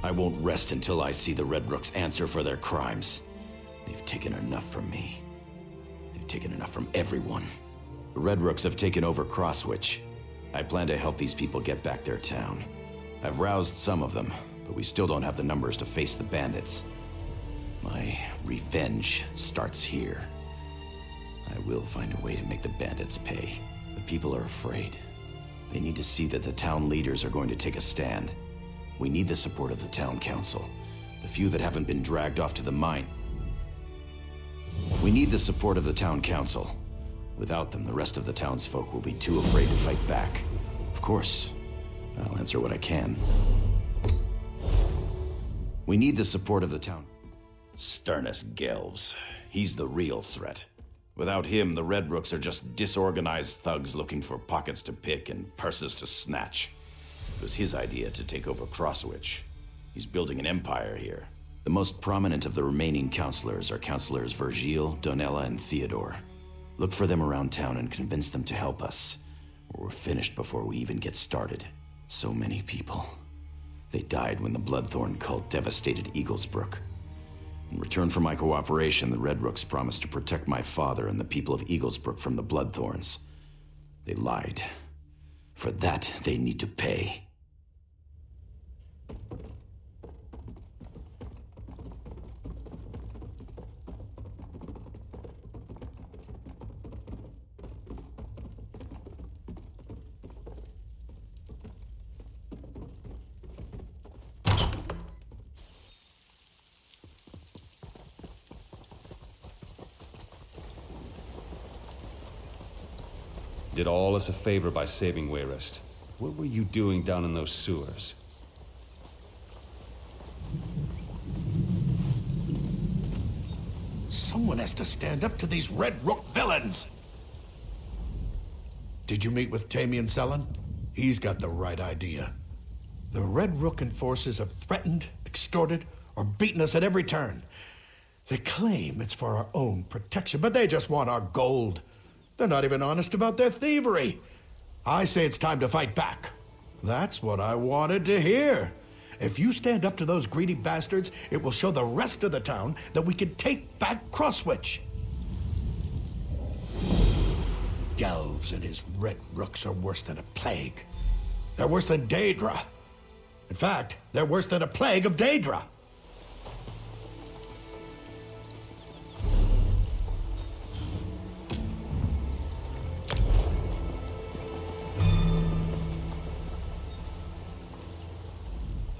I won't rest until I see the Red Rooks answer for their crimes. They've taken enough from me. They've taken enough from everyone. The Red Rooks have taken over Crosswych. I plan to help these people get back their town. I've roused some of them, but we still don't have the numbers to face the bandits. My revenge starts here. I will find a way to make the bandits pay. The people are afraid. They need to see that the town leaders are going to take a stand. We need the support of the town council. The few that haven't been dragged off to the mine. We need the support of the town council. Without them, the rest of the townsfolk will be too afraid to fight back. Of course, I'll answer what I can. We need the support of the town. Sternus Gelves. He's the real threat. Without him, the Red Rooks are just disorganized thugs looking for pockets to pick and purses to snatch. It was his idea to take over Crosswych. He's building an empire here. The most prominent of the remaining counselors are Counselors Virgil, Donella, and Theodore. Look for them around town and convince them to help us, or we're finished before we even get started. So many people. They died when the Bloodthorn cult devastated Eaglesbrook. In return for my cooperation, the Red Rooks promised to protect my father and the people of Eaglesbrook from the Bloodthorns. They lied. For that, they need to pay. Did all us a favor by saving Wayrest. What were you doing down in those sewers? Someone has to stand up to these Red Rook villains! Did you meet with Tamian Sellen? He's got the right idea. The Red Rook enforcers have threatened, extorted, or beaten us at every turn. They claim it's for our own protection, but they just want our gold. They're not even honest about their thievery. I say it's time to fight back. That's what I wanted to hear. If you stand up to those greedy bastards, it will show the rest of the town that we can take back Crosswych. Gelves and his Red Rooks are worse than a plague. They're worse than Daedra. In fact, they're worse than a plague of Daedra.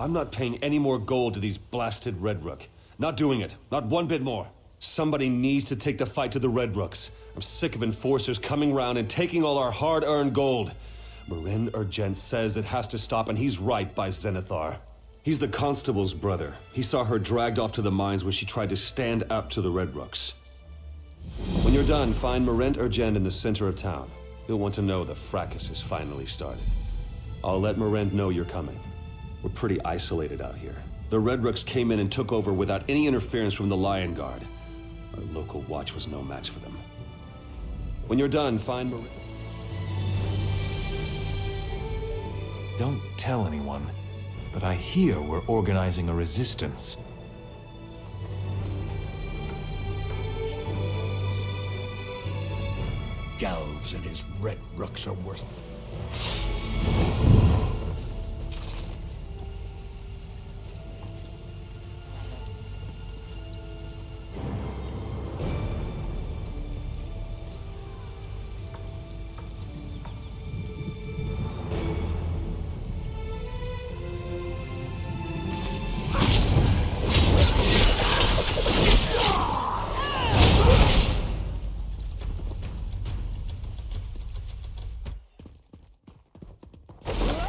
I'm not paying any more gold to these blasted Red Rook. Not doing it. Not one bit more. Somebody needs to take the fight to the Red Rooks. I'm sick of enforcers coming round and taking all our hard-earned gold. Marin Urgent says it has to stop, and he's right by Zenithar. He's the constable's brother. He saw her dragged off to the mines when she tried to stand up to the Red Rooks. When you're done, find Marin Urgent in the center of town. He'll want to know the fracas has finally started. I'll let Marin know you're coming. We're pretty isolated out here. The Red Rooks came in and took over without any interference from the Lion Guard. Our local watch was no match for them. When you're done, find Marin. Don't tell anyone, but I hear we're organizing a resistance. Gelves and his Red Rooks are worse.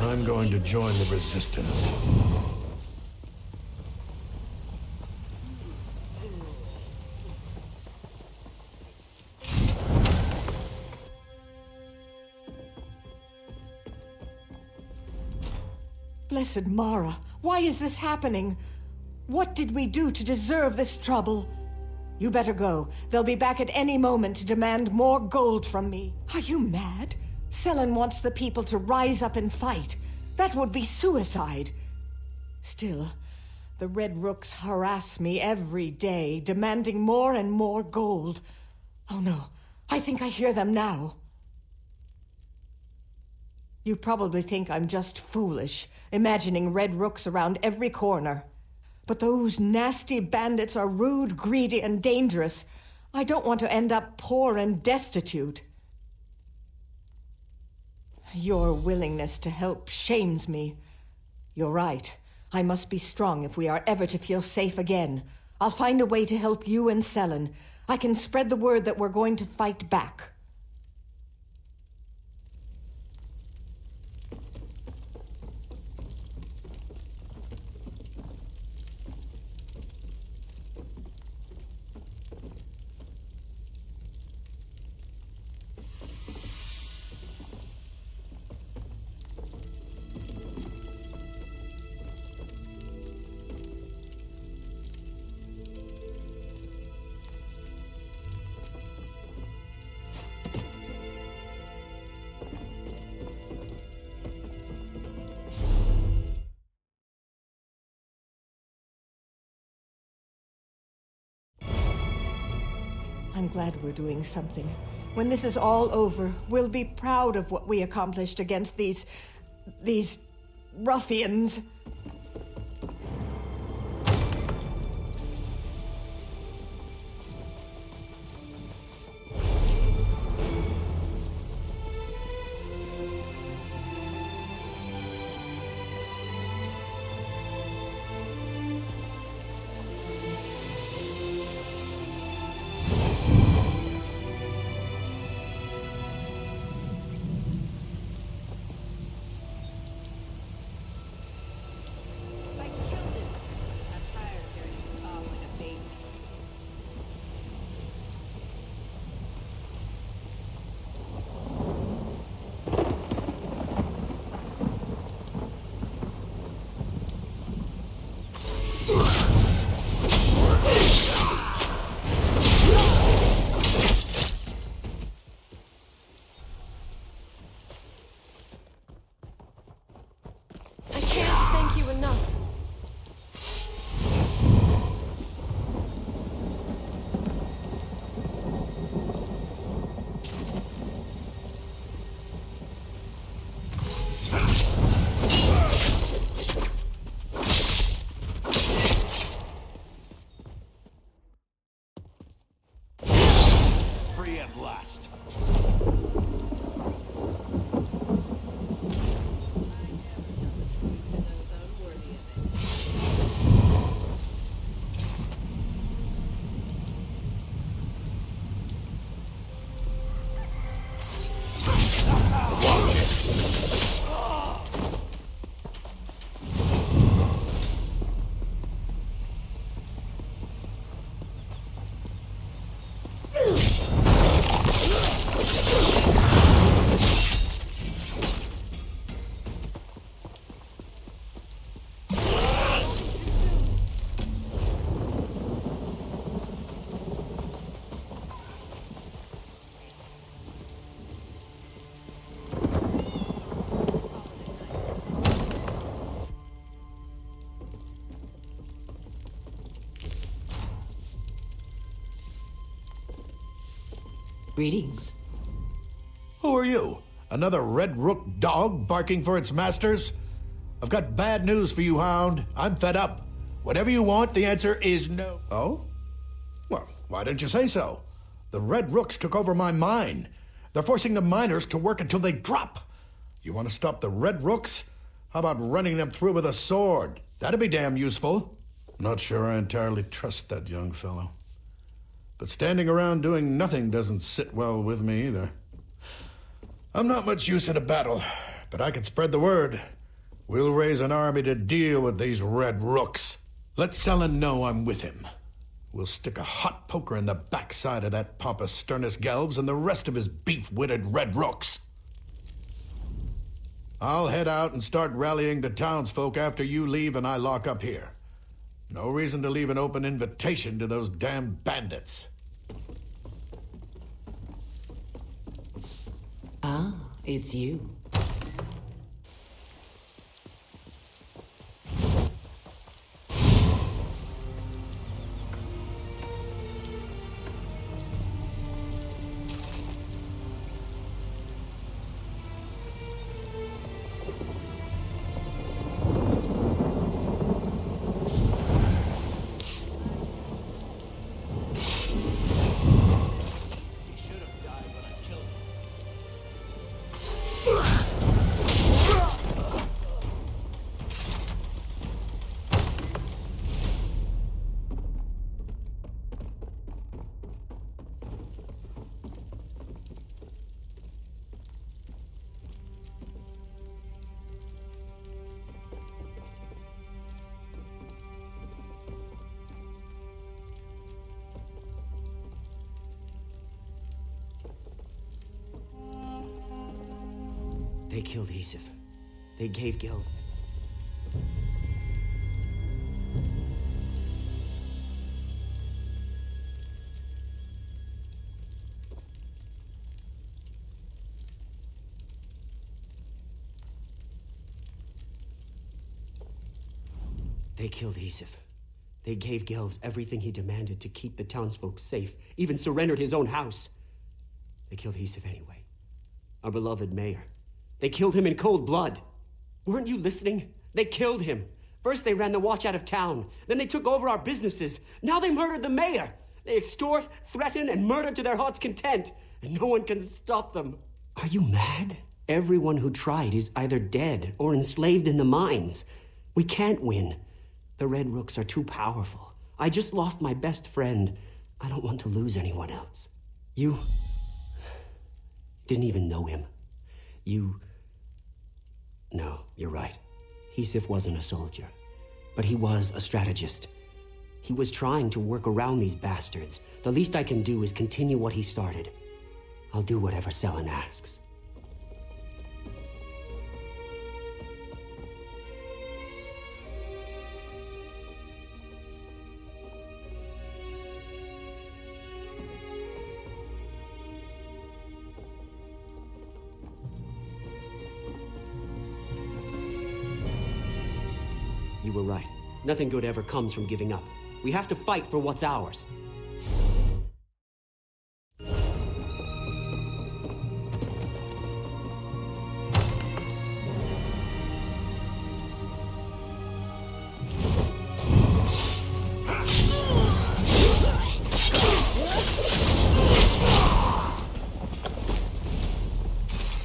I'm going to join the resistance. Blessed Mara, why is this happening? What did we do to deserve this trouble? You better go. They'll be back at any moment to demand more gold from me. Are you mad? Sellen wants the people to rise up and fight. That would be suicide. Still, The Red Rooks harass me every day, demanding more and more gold. Oh no, I think I hear them now. You probably think I'm just foolish, imagining Red Rooks around every corner. But those nasty bandits are rude, greedy, and dangerous. I don't want to end up poor and destitute. Your willingness to help shames me. You're right. I must be strong if we are ever to feel safe again. I'll find a way to help you and Selen. I can spread the word that we're going to fight back. I'm glad we're doing something. When this is all over, we'll be proud of what we accomplished against these ruffians. Greetings. Who are you? Another Red Rook dog barking for its masters? I've got bad news for you, Hound. I'm fed up. Whatever you want, the answer is no. Oh? Well, why didn't you say so? The Red Rooks took over my mine. They're forcing the miners to work until they drop. You want to stop the Red Rooks? How about running them through with a sword? That'd be damn useful. Not sure I entirely trust that young fellow. But standing around doing nothing doesn't sit well with me either. I'm not much use in a battle, but I can spread the word. We'll raise an army to deal with these Red Rooks. Let Selen know I'm with him. We'll stick a hot poker in the backside of that pompous Sternus Gelves and the rest of his beef-witted Red Rooks. I'll head out and start rallying the townsfolk after you leave and I lock up here. No reason to leave an open invitation to those damn bandits. Ah, it's you. They killed Isif. They gave Geld. They killed Isif. They gave Gelves everything he demanded to keep the townsfolk safe, even surrendered his own house. They killed Isif anyway. Our beloved mayor. They killed him in cold blood. Weren't you listening? They killed him. First they ran the watch out of town. Then they took over our businesses. Now they murdered the mayor. They extort, threaten, and murder to their heart's content. And no one can stop them. Are you mad? Everyone who tried is either dead or enslaved in the mines. We can't win. The Red Rooks are too powerful. I just lost my best friend. I don't want to lose anyone else. You didn't even know him. No, you're right. Isif wasn't a soldier, but he was a strategist. He was trying to work around these bastards. The least I can do is continue what he started. I'll do whatever Selen asks. You were right. Nothing good ever comes from giving up. We have to fight for what's ours.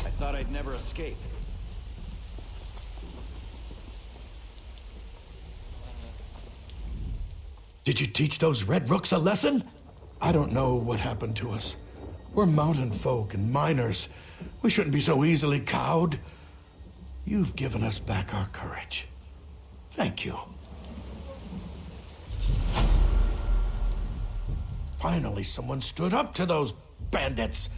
I thought I'd never escape. Did you teach those Red Rooks a lesson? I don't know what happened to us. We're mountain folk and miners. We shouldn't be so easily cowed. You've given us back our courage. Thank you. Finally, someone stood up to those bandits.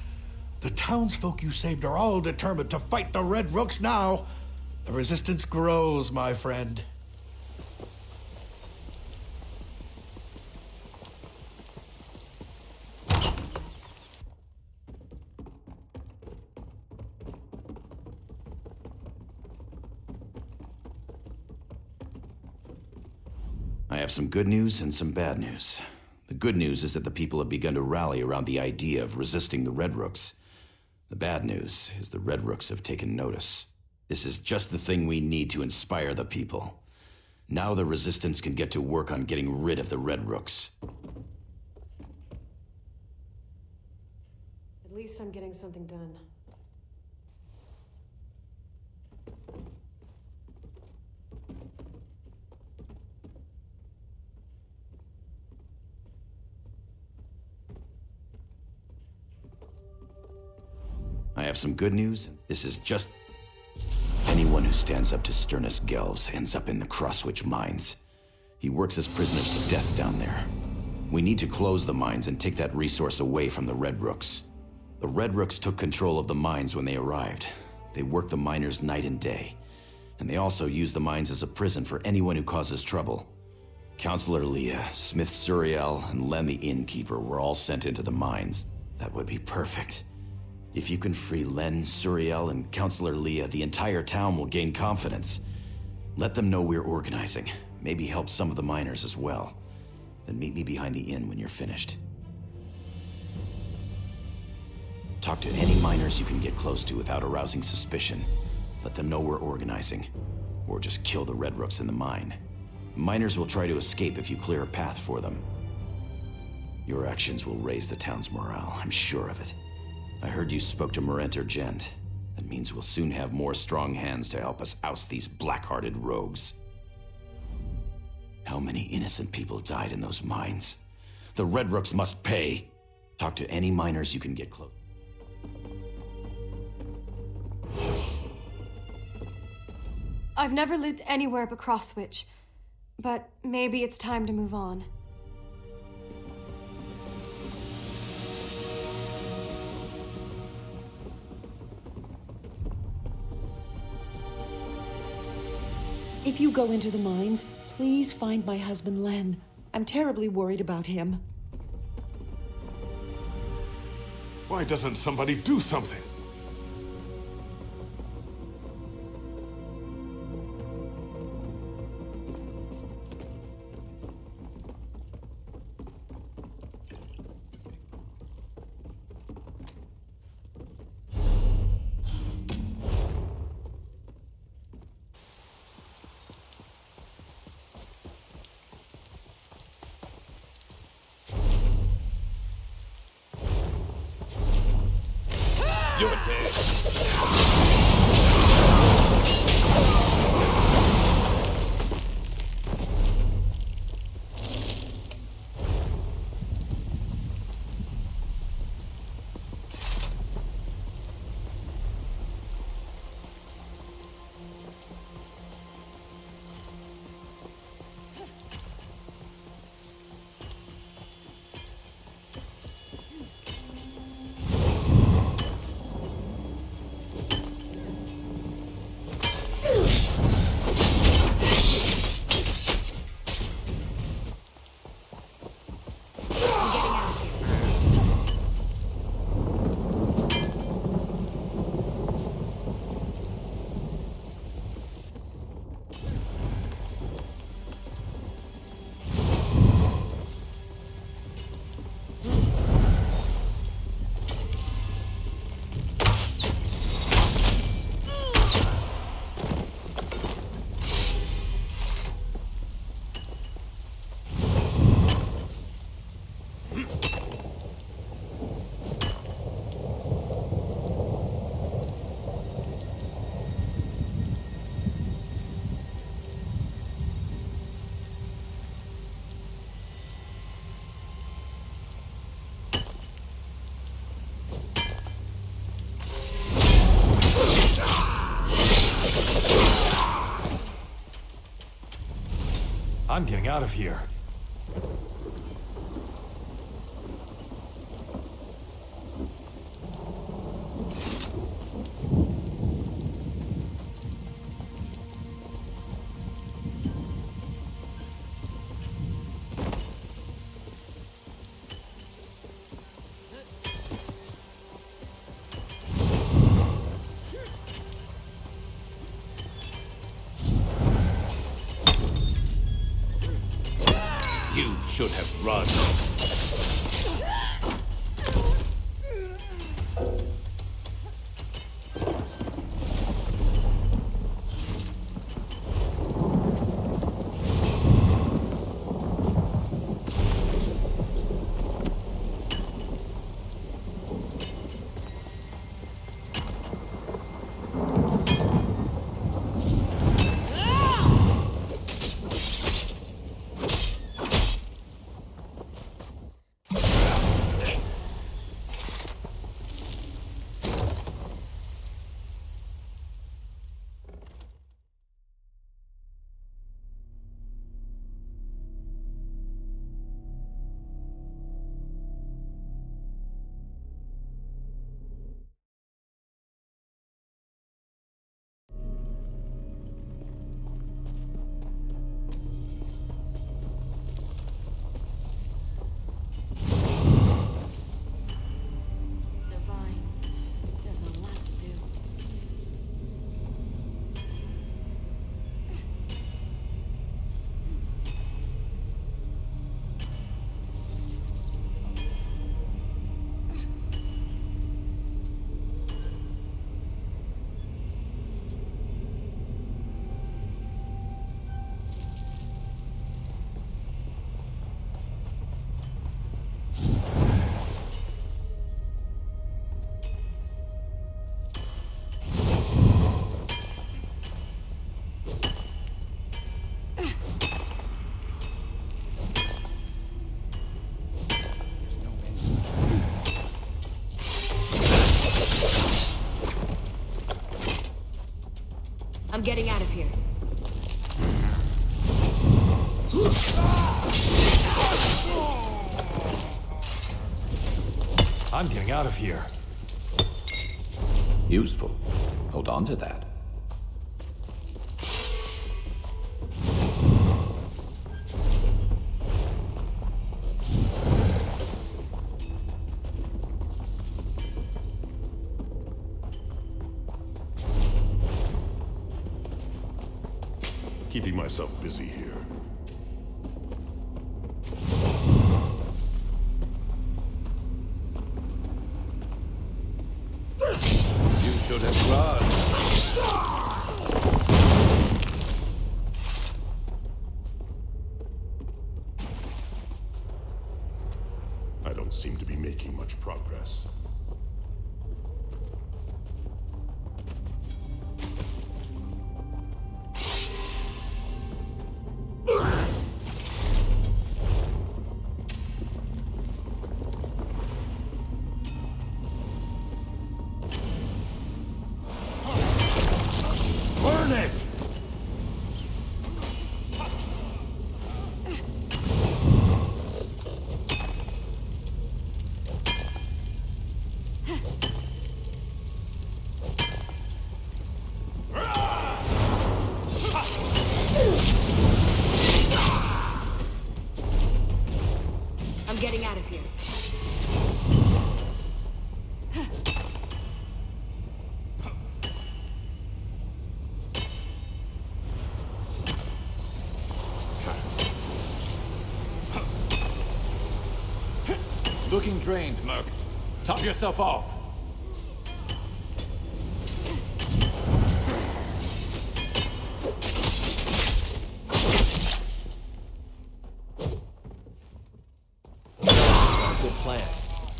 The townsfolk you saved are all determined to fight the Red Rooks now. The resistance grows, my friend. I have some good news and some bad news. The good news is that the people have begun to rally around the idea of resisting the Red Rooks. The bad news is the Red Rooks have taken notice. This is just the thing we need to inspire the people. Now the Resistance can get to work on getting rid of the Red Rooks. At least I'm getting something done. I have some good news. This is just... Anyone who stands up to Sternus Gelves ends up in the Crosswych mines. He works as prisoners to death down there. We need to close the mines and take that resource away from the Red Rooks. The Red Rooks took control of the mines when they arrived. They worked the miners night and day. And they also use the mines as a prison for anyone who causes trouble. Counselor Leah, Smith Suriel, and Len the innkeeper were all sent into the mines. That would be perfect. If you can free Len, Suriel, and Counselor Leah, the entire town will gain confidence. Let them know we're organizing. Maybe help some of the miners as well. Then meet me behind the inn when you're finished. Talk to any miners you can get close to without arousing suspicion. Let them know we're organizing. Or just kill the Red Rooks in the mine. Miners will try to escape if you clear a path for them. Your actions will raise the town's morale, I'm sure of it. I heard you spoke to Marenter Gent. That means we'll soon have more strong hands to help us oust these black-hearted rogues. How many innocent people died in those mines? The Red Rooks must pay. Talk to any miners you can get close. I've never lived anywhere but Crosswych, but maybe it's time to move on. If you go into the mines, please find my husband Len. I'm terribly worried about him. Why doesn't somebody do something? You're dead. I'm getting out of here. You should have run. I'm getting out of here. I'm getting out of here. Useful. Hold on to that. keeping myself busy here. You should have run. I don't seem to be making much progress. Burn it! I'm getting out of here. Looking drained, Murk. Top yourself off. Good plan.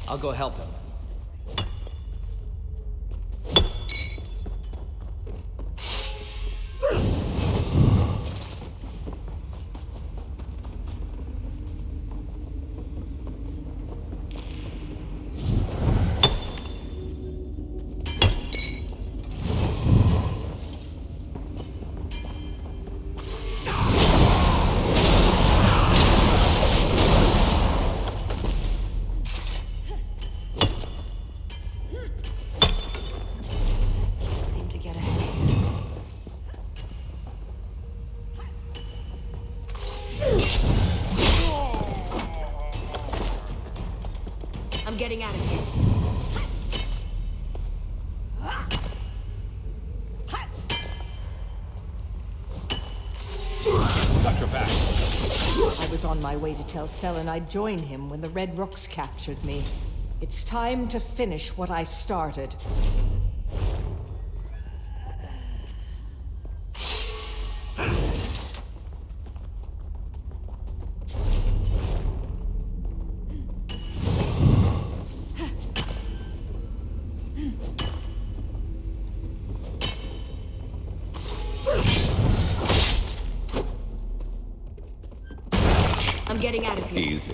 I'll go help him. Seem to get ahead here. I'm getting out of here. Got your back. I was on my way to tell Selen I'd join him when the Red Rooks captured me. It's time to finish what I started. I'm getting out of here. Easy.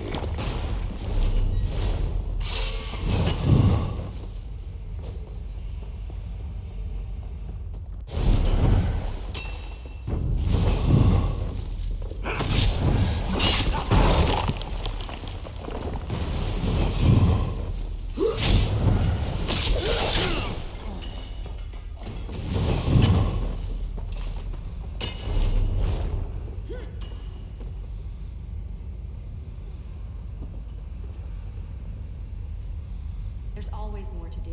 There's always more to do.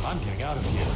I'm getting out of here.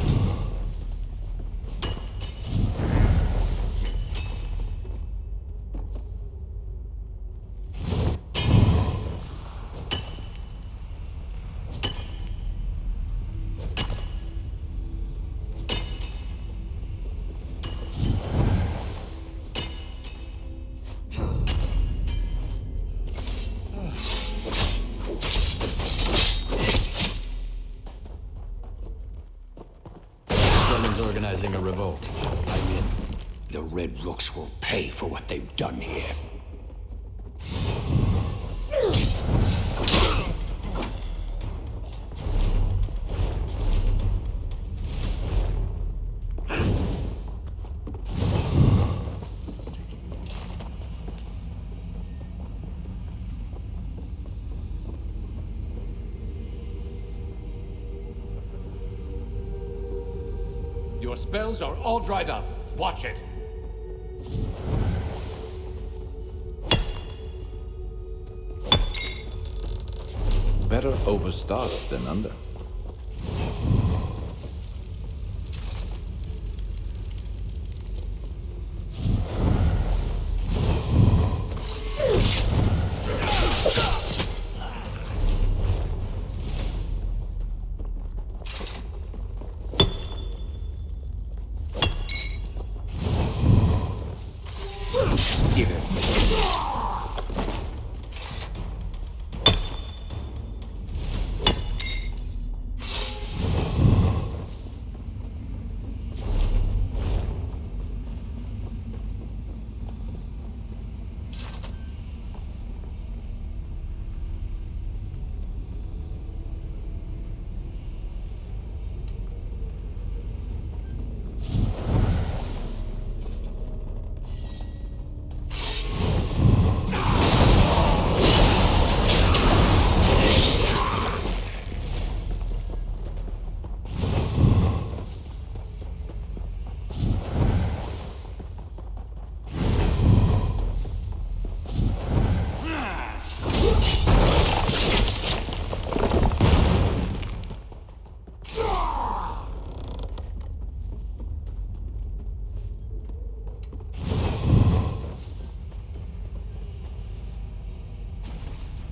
Organizing a revolt. I'm in. The Red Rooks will pay for what they've done here. Your spells are all dried up. Watch it. Better overstocked than under. Give it.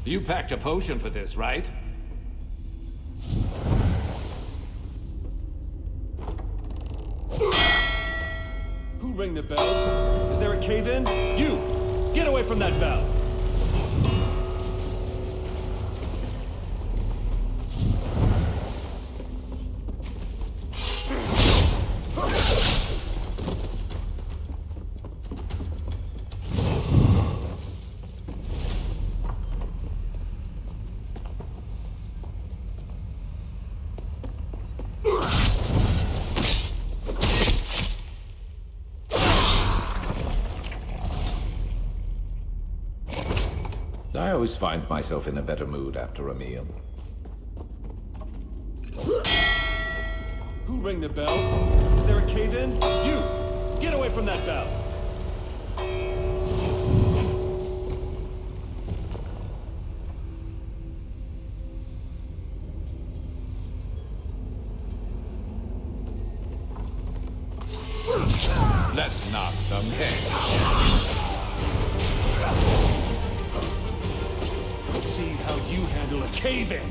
You packed a potion for this, right? Who rang the bell? Is there a cave-in? You! Get away from that bell! I always find myself in a better mood after a meal. Who rang the bell? Is there a cave-in? You! Get away from that bell! Let's knock some heads. Let's see how you handle a cave-in!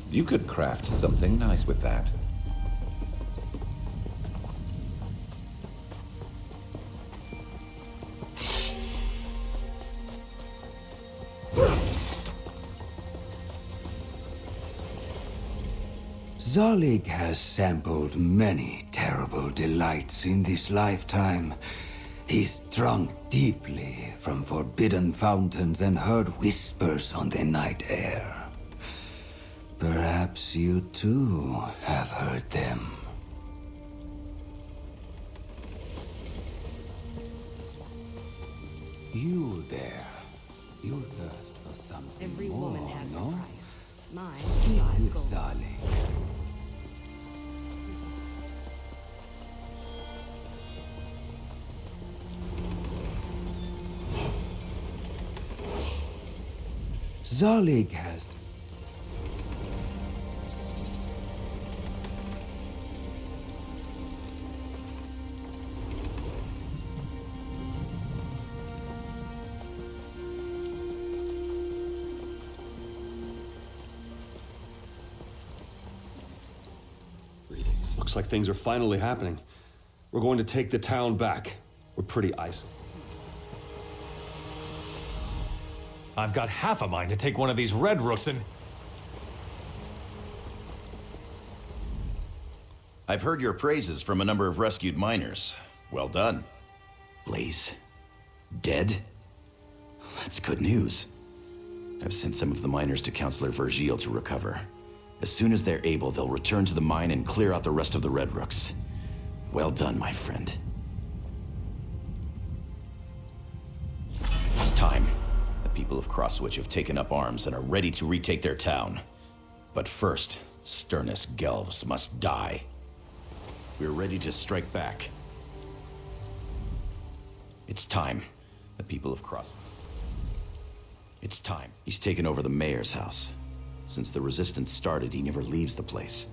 You could craft something nice with that. Zollig has sampled many terrible delights in this lifetime. He's drunk deeply from forbidden fountains and heard whispers on the night air. Perhaps you too have heard them. You there. You thirst for something Every more, woman has no? her price. Mine is Speak 5 with gold. Zalik. Zalik has... Looks like things are finally happening. We're going to take the town back. We're pretty isolated. I've got half a mind to take one of these Red Rooks and... I've heard your praises from a number of rescued miners. Well done. Blaze? Dead? That's good news. I've sent some of the miners to Councillor Vergil to recover. As soon as they're able, they'll return to the mine and clear out the rest of the Red Rooks. Well done, my friend. It's time. The people of Crosswych have taken up arms and are ready to retake their town. But first, Sternus Gelvs must die. We're ready to strike back. It's time. The people of Crosswych. It's time. He's taken over the mayor's house. Since the resistance started, he never leaves the place.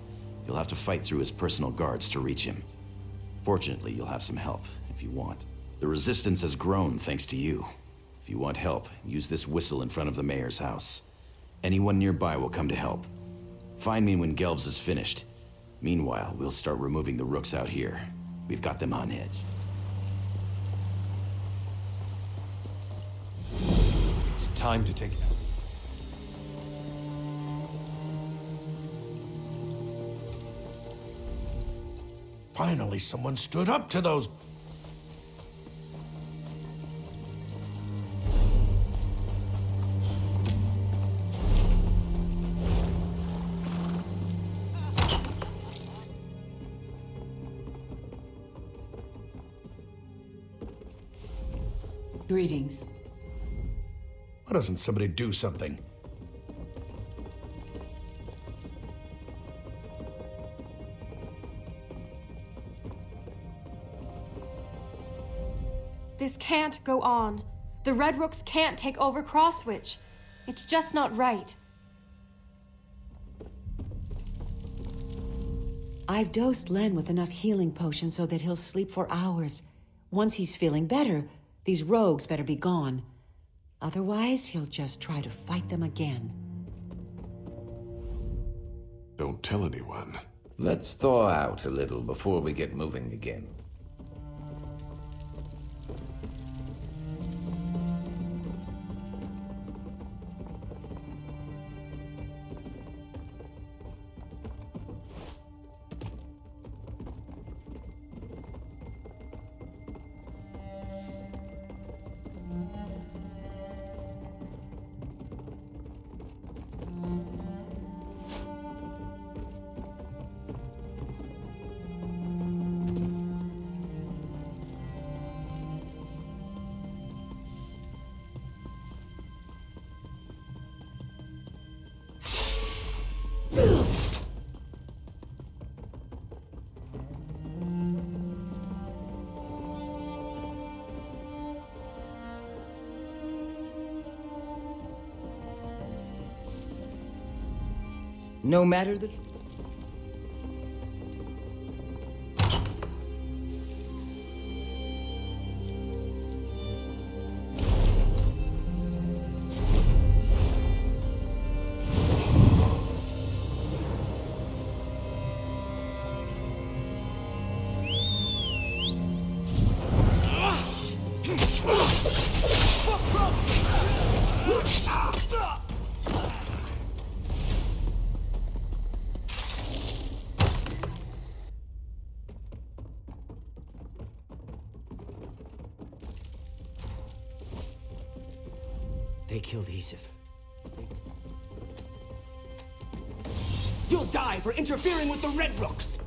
You'll have to fight through his personal guards to reach him. Fortunately, you'll have some help, if you want. The resistance has grown thanks to you. If you want help, use this whistle in front of the mayor's house. Anyone nearby will come to help. Find me when Gelvs is finished. Meanwhile, we'll start removing the Rooks out here. We've got them on edge. It's time to take... Finally, someone stood up to those... Greetings. Why doesn't somebody do something? This can't go on. The Red Rooks can't take over Crosswych. It's just not right. I've dosed Len with enough healing potions so that he'll sleep for hours. Once he's feeling better, these rogues better be gone. Otherwise, he'll just try to fight them again. Don't tell anyone. Let's thaw out a little before we get moving again. No matter the... They killed Isif. You'll die for interfering with the Red Rooks!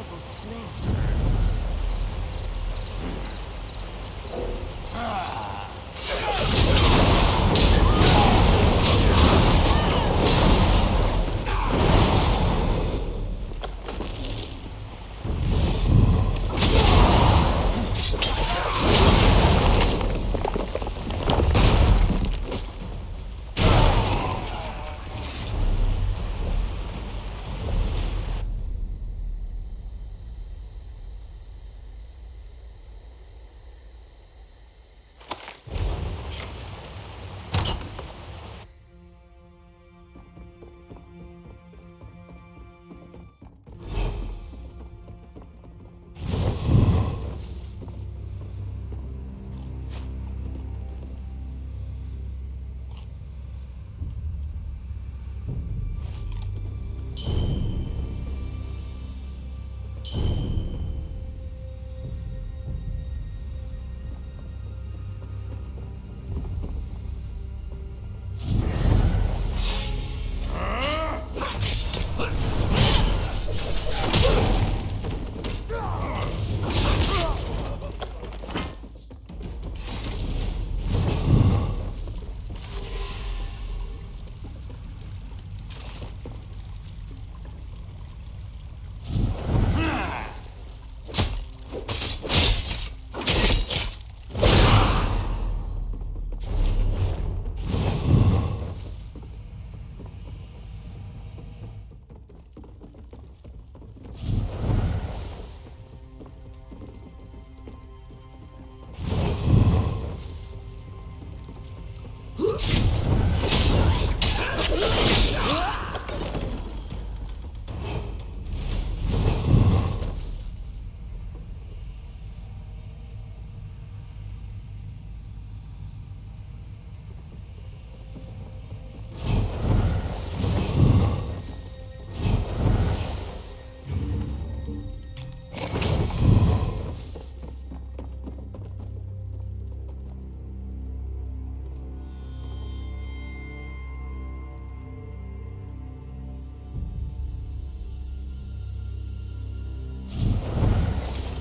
terrible smell.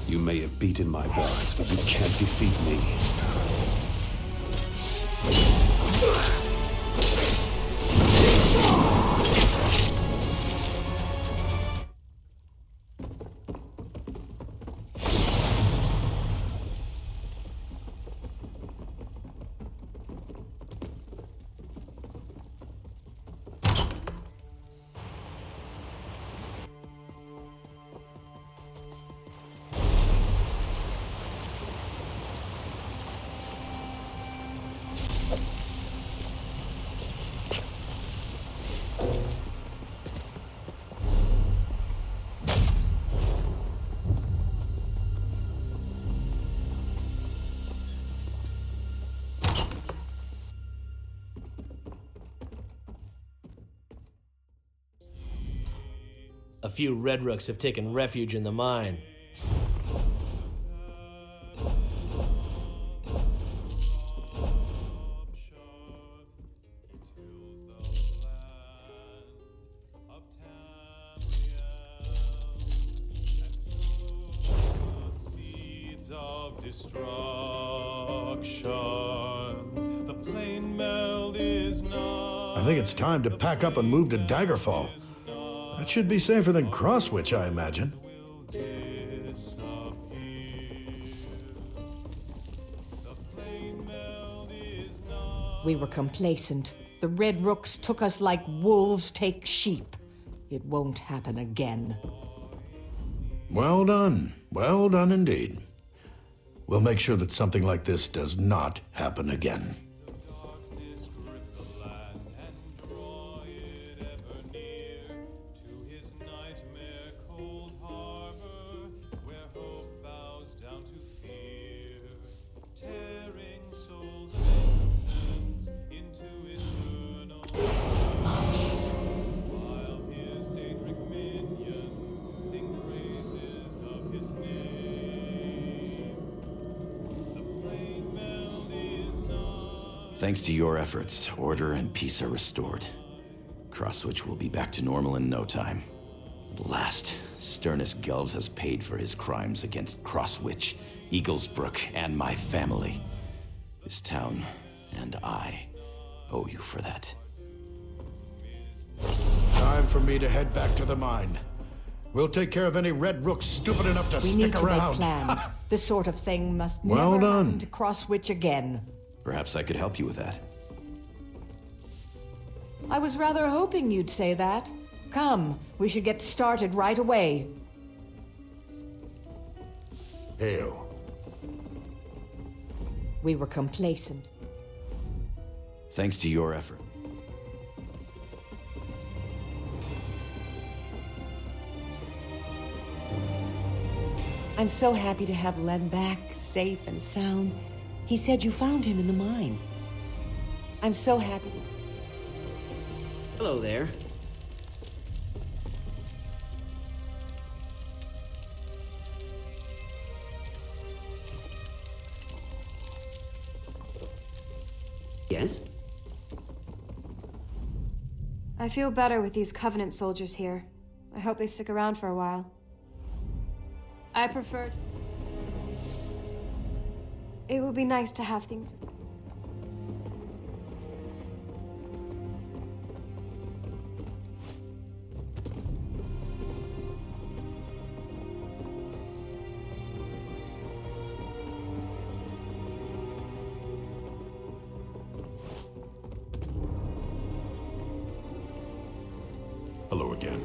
You may have beaten my guards, but you can't defeat me. A few Red Rooks have taken refuge in the mine. I think it's time to pack up and move to Daggerfall. That should be safer than Crosswych, I imagine. We were complacent. The Red Rooks took us like wolves take sheep. It won't happen again. Well done. Well done indeed. We'll make sure that something like this does not happen again. Thanks to your efforts, order and peace are restored. Crosswych will be back to normal in no time. At last, Sternus Gelves has paid for his crimes against Crosswych, Eaglesbrook, and my family. This town and I owe you for that. Time for me to head back to the mine. We'll take care of any Red Rooks stupid enough to We stick need to around. make plans. This sort of thing must Well never done. happen to Crosswych again. Perhaps I could help you with that. I was rather hoping you'd say that. Come, we should get started right away. Hail. We were complacent. Thanks to your effort. I'm so happy to have Len back, safe and sound. He said you found him in the mine. I'm so happy. Hello there. Yes? I feel better with these Covenant soldiers here. I hope they stick around for a while. I prefer... It would be nice to have things... Hello again.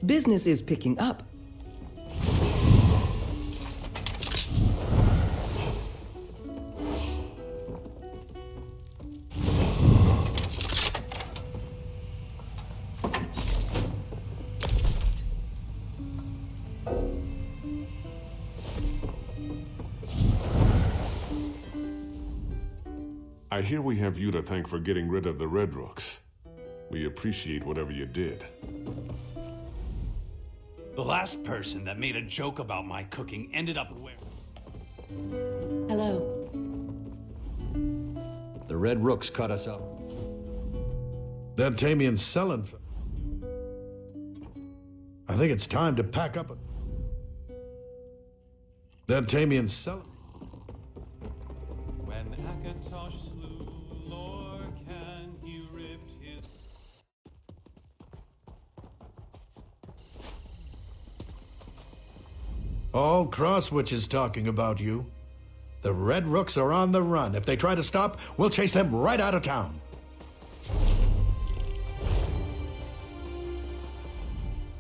Business is picking up. I hear we have you to thank for getting rid of the Red Rooks. We appreciate whatever you did. The last person that made a joke about my cooking ended up where... Hello. The Red Rooks cut us up. That Tamian's selling. I think it's time to pack up. That Tamian's selling. When Akatosh slew Lorcan, he ripped his... All Crosswych is talking about you. The Red Rooks are on the run. If they try to stop, we'll chase them right out of town.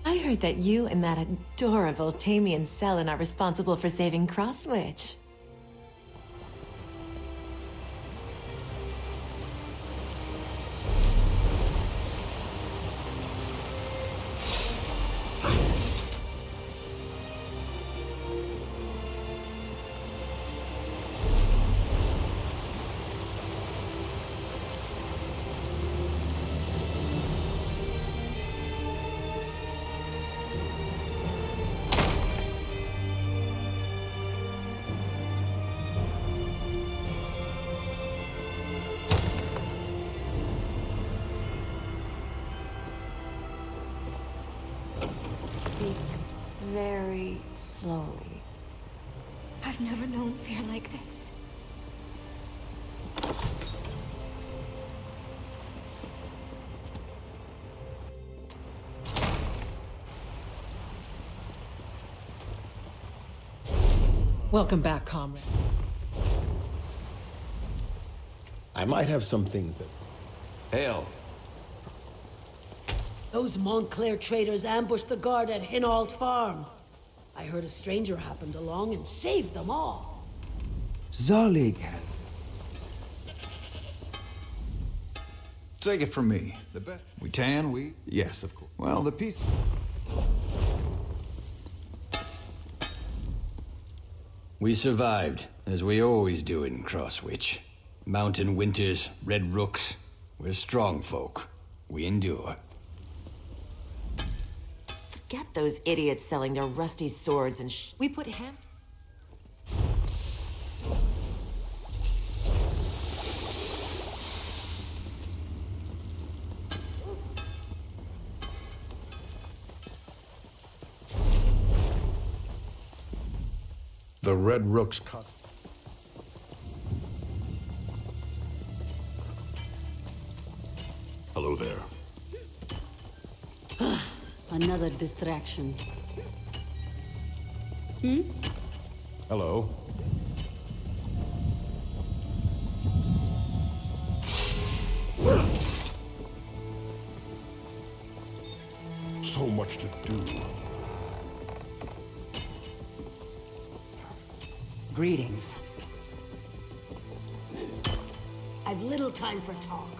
I heard that you and that adorable Tamian Selin are responsible for saving Crosswych. Speak very slowly. I've never known fear like this. Welcome back, comrade. I might have some things that... Hail. Those Montclair traders ambushed the guard at Hinault Farm. I heard a stranger happened along and saved them all. Zolig had. Take it from me. The bet. We tan, we... Yes, of course. Well, the piece... We survived, as we always do in Crosswych. Mountain winters, Red Rooks. We're strong folk. We endure. Get those idiots selling their rusty swords and we put him... The Red Rooks cut. Hello there. Another distraction. Hello. So much to do. Greetings. I've little time for talk.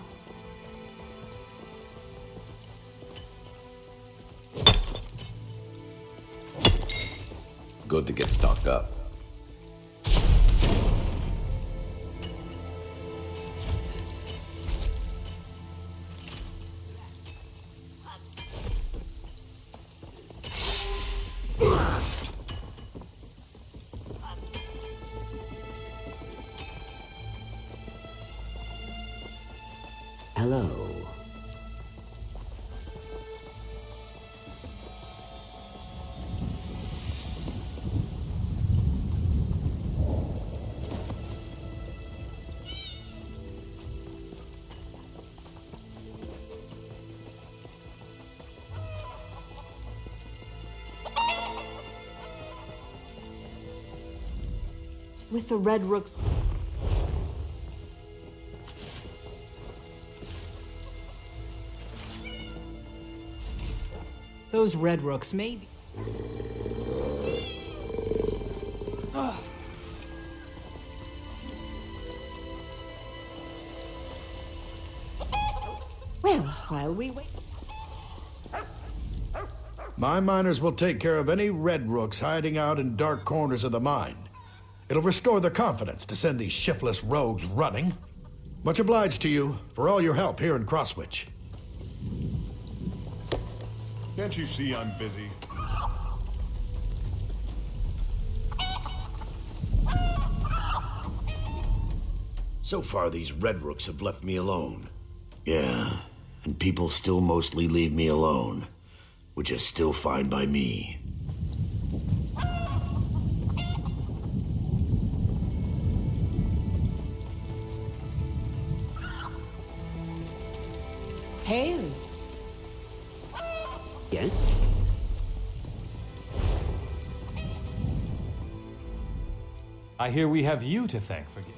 Good to get stocked up. Hello. With the Red Rooks. Those Red Rooks, maybe. Well, while we wait. My miners will take care of any Red Rooks hiding out in dark corners of the mine. It'll restore their confidence to send these shiftless rogues running. Much obliged to you for all your help here in Crosswych. Can't you see I'm busy? So far, these Red Rooks have left me alone. Yeah, and people still mostly leave me alone, which is still fine by me. Hail. Yes? I hear we have you to thank for getting.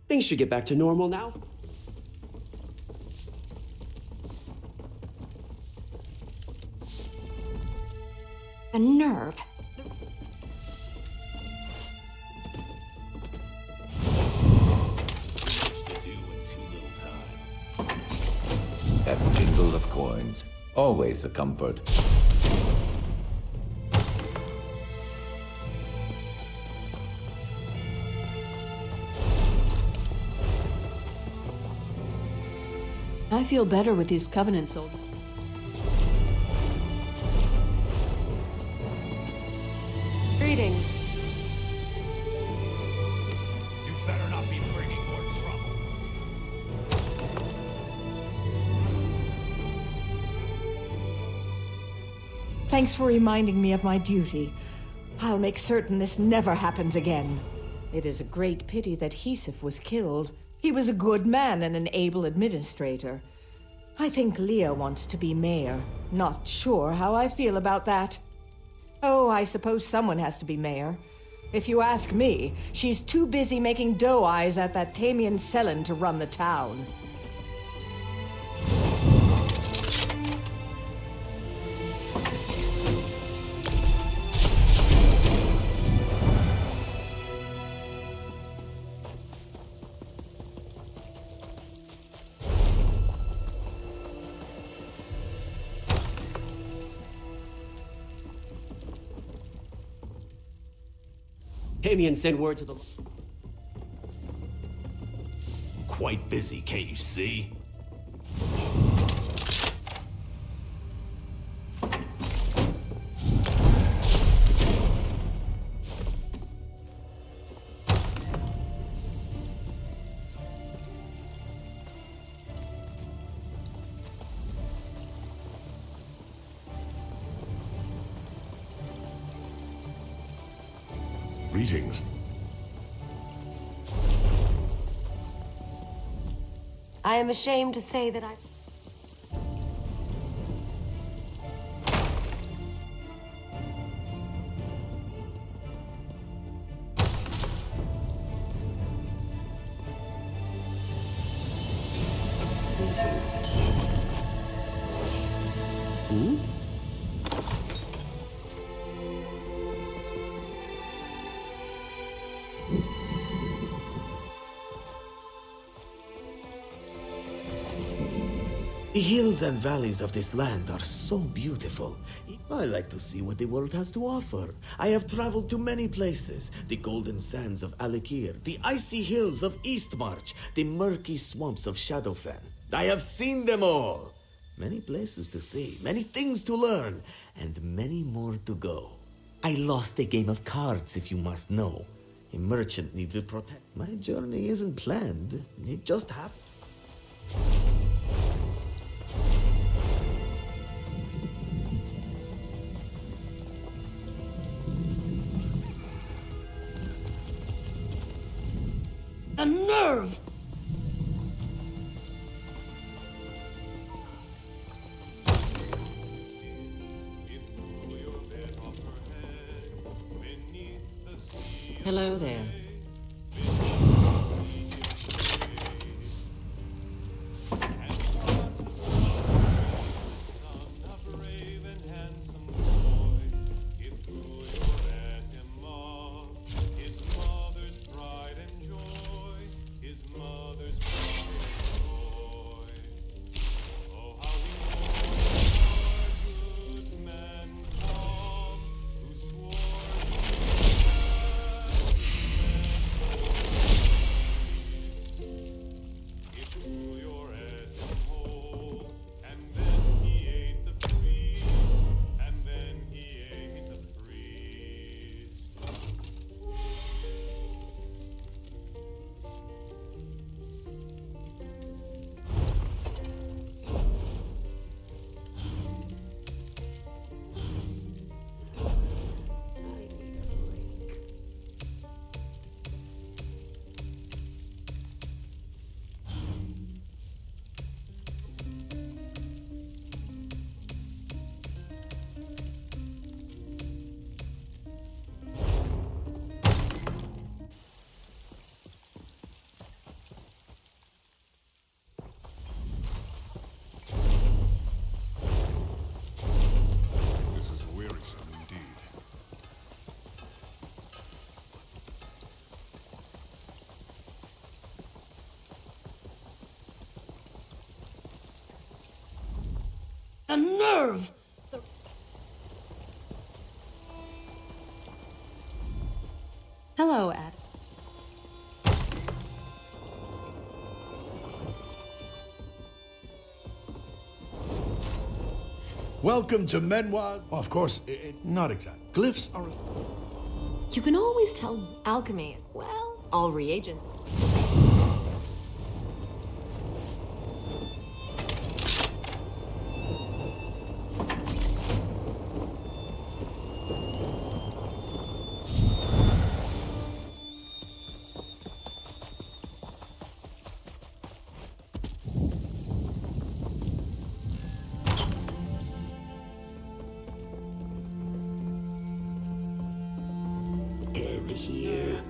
Things should get back to normal now. The nerve. That jingle of coins, always a comfort. I feel better with these Covenant soldiers. Greetings. You better not be bringing more trouble. Thanks for reminding me of my duty. I'll make certain this never happens again. It is a great pity that Hisif was killed. He was a good man and an able administrator. I think Leah wants to be mayor. Not sure how I feel about that. Oh, I suppose someone has to be mayor. If you ask me, she's too busy making doe eyes at that Tamian Selen to run the town. Tamian sent word to the... Quite busy, can't you see? Greetings. I am ashamed to say that I... Hmm? The hills and valleys of this land are so beautiful. I like to see what the world has to offer. I have traveled to many places. The golden sands of Alikir, the icy hills of Eastmarch, the murky swamps of Shadowfen. I have seen them all. Many places to see, many things to learn, and many more to go. I lost a game of cards, if you must know. A merchant needed to protect. My journey isn't planned. It just happened. The nerve! Hello there. The nerve! Hello, Ed. Welcome to Menwa's. Oh, of course, not exact. Glyphs are. You can always tell alchemy. Well, all reagents. And here.